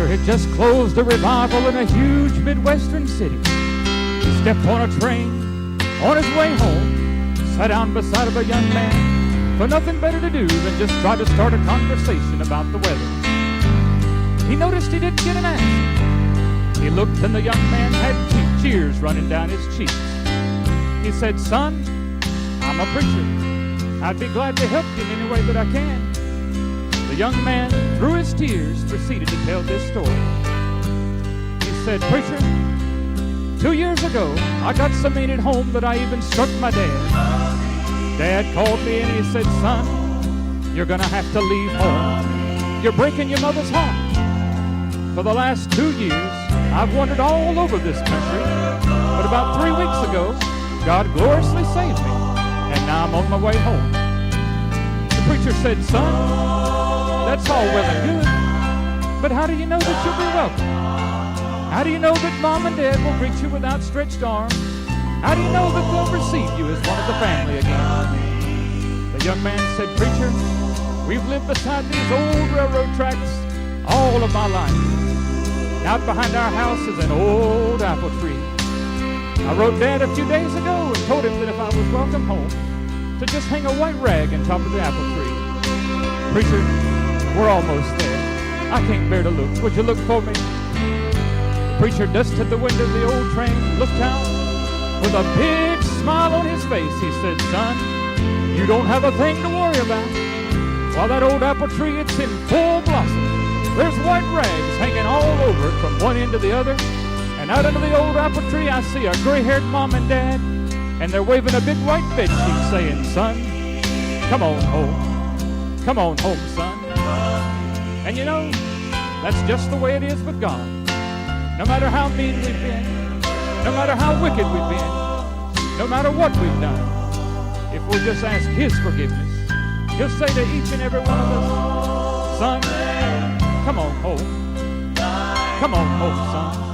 pastor had just closed a revival in a huge Midwestern city. He stepped on a train on his way home, sat down beside of a young man for nothing better to do than just try to start a conversation about the weather. He noticed he didn't get an answer. He looked and the young man had tears running down his cheeks. He said, "Son, I'm a preacher. I'd be glad to help you in any way that I can." The young man, through his tears, proceeded to tell this story. He said, "Preacher, 2 years ago, I got so mean at home that I even struck my dad. Dad called me and he said, 'Son, you're going to have to leave home. You're breaking your mother's heart.' For the last 2 years, I've wandered all over this country, but about 3 weeks ago, God gloriously saved me, and now I'm on my way home." The preacher said, "Son, that's all well and good, but how do you know that you'll be welcome? How do you know that Mom and Dad will greet you with outstretched arms? How do you know that they'll receive you as one of the family again?" The young man said, "Preacher, we've lived beside these old railroad tracks all of my life. Out behind our house is an old apple tree. I wrote Dad a few days ago and told him that if I was welcome home, to just hang a white rag on top of the apple tree. Preacher, we're almost there. I can't bear to look. Would you look for me?" The preacher dusted the window of the old train, looked out. With a big smile on his face, he said, "Son, you don't have a thing to worry about. While that old apple tree, it's in full blossom. There's white rags hanging all over it from one end to the other. And out under the old apple tree, I see a gray-haired Mom and Dad, and they're waving a big white bedsheet saying, 'Son, come on home. Come on home, son.'" And you know, that's just the way it is with God. No matter how mean we've been, no matter how wicked we've been, no matter what we've done, if we'll just ask His forgiveness, He'll say to each and every one of us, "Son, come on home. Come on home, son."